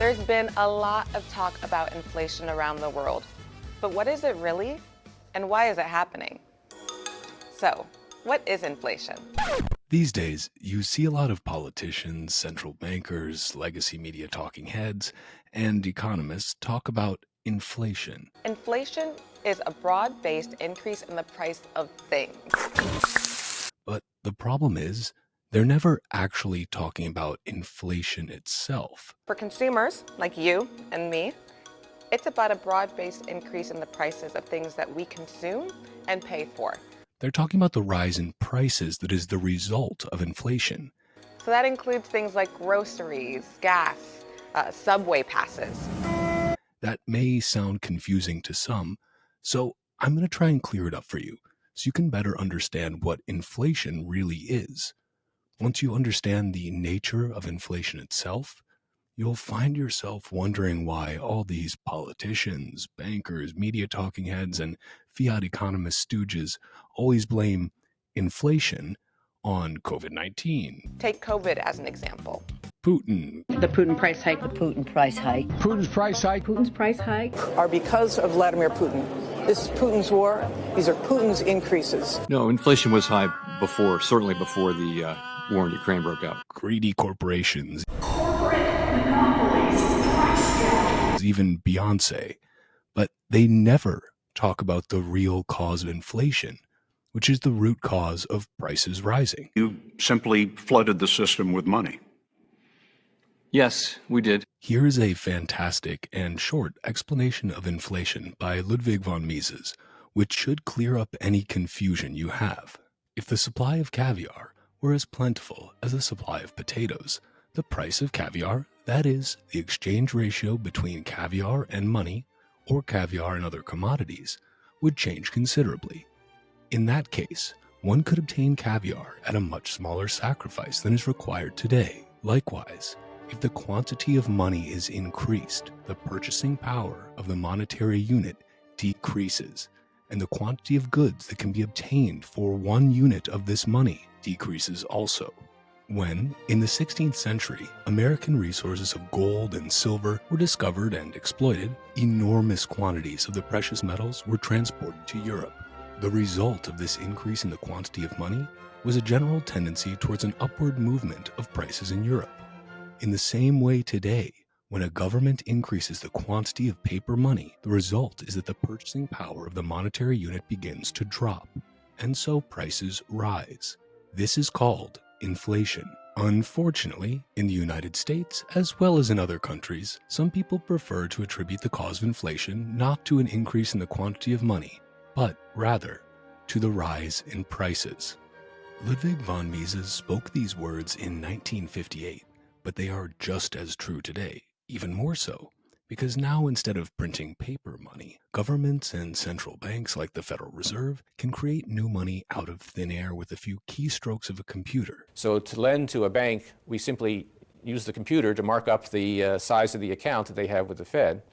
There's been a lot of talk about inflation around the world, but what is it really? And why is it happening? So, what is inflation? These days, you see a lot of politicians, central bankers, legacy media talking heads, and economists talk about inflation. Inflation is a broad-based increase in the price of things. But the problem is, they're never actually talking about inflation itself. For consumers, like you and me, it's about a broad-based increase in the prices of things that we consume and pay for. They're talking about the rise in prices that is the result of inflation. So that includes things like groceries, gas, subway passes. That may sound confusing to some, so I'm going to try and clear it up for you so you can better understand what inflation really is. Once you understand the nature of inflation itself, you'll find yourself wondering why all these politicians, bankers, media talking heads, and fiat economist stooges always blame inflation on COVID-19. Take COVID as an example. Putin. The Putin price hike. The Putin price hike. Putin's price hike. Putin's price hike. Are because of Vladimir Putin. This is Putin's war. These are Putin's increases. No, inflation was high before, certainly before the war in Ukraine broke out. Greedy corporations. Corporate monopolies, price gouging. Even Beyonce. But they never talk about the real cause of inflation, which is the root cause of prices rising. You simply flooded the system with money. Yes, we did. Here is a fantastic and short explanation of inflation by Ludwig von Mises, which should clear up any confusion you have. If the supply of caviar were as plentiful as the supply of potatoes, the price of caviar, that is, the exchange ratio between caviar and money, or caviar and other commodities, would change considerably. In that case, one could obtain caviar at a much smaller sacrifice than is required today. Likewise, if the quantity of money is increased, the purchasing power of the monetary unit decreases, and the quantity of goods that can be obtained for 1 unit of this money decreases also. When, in the 16th century, American resources of gold and silver were discovered and exploited, enormous quantities of the precious metals were transported to Europe. The result of this increase in the quantity of money was a general tendency towards an upward movement of prices in Europe. In the same way today, when a government increases the quantity of paper money, the result is that the purchasing power of the monetary unit begins to drop, and so prices rise. This is called inflation. Unfortunately, in the United States, as well as in other countries, some people prefer to attribute the cause of inflation not to an increase in the quantity of money, but rather to the rise in prices. Ludwig von Mises spoke these words in 1958. But they are just as true today, even more so, because now instead of printing paper money, governments and central banks like the Federal Reserve can create new money out of thin air with a few keystrokes of a computer. So to lend to a bank, we simply use the computer to mark up the size of the account that they have with the Fed.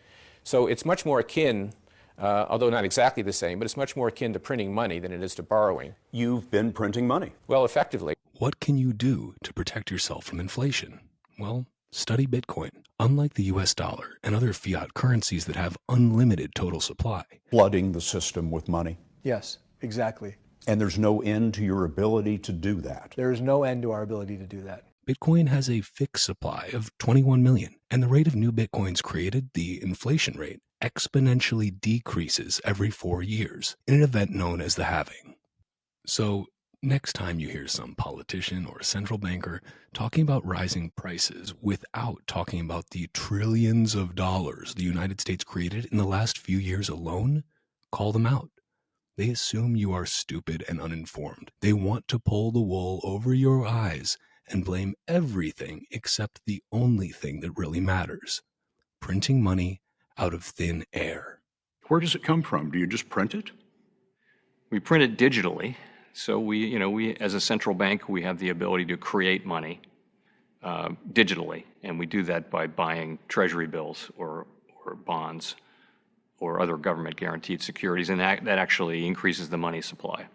So it's much more akin, although not exactly the same, but it's much more akin to printing money than it is to borrowing. You've been printing money. Well, effectively. What can you do to protect yourself from inflation? Well, study Bitcoin. Unlike the US dollar and other fiat currencies that have unlimited total supply. Flooding the system with money. Yes, exactly. And there's no end to your ability to do that. There is no end to our ability to do that. Bitcoin has a fixed supply of 21 million, and the rate of new Bitcoins created, the inflation rate, exponentially decreases every 4 years in an event known as the halving. So, next time you hear some politician or central banker talking about rising prices without talking about the trillions of dollars the United States created in the last few years alone, call them out. They assume you are stupid and uninformed. They want to pull the wool over your eyes and blame everything except the only thing that really matters: printing money out of thin air. Where does it come from? Do you just print it? We print it digitally. So we, as a central bank, we have the ability to create money digitally, and we do that by buying treasury bills or bonds or other government-guaranteed securities, and that actually increases the money supply.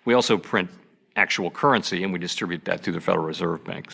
We also print actual currency, and we distribute that through the Federal Reserve Bank.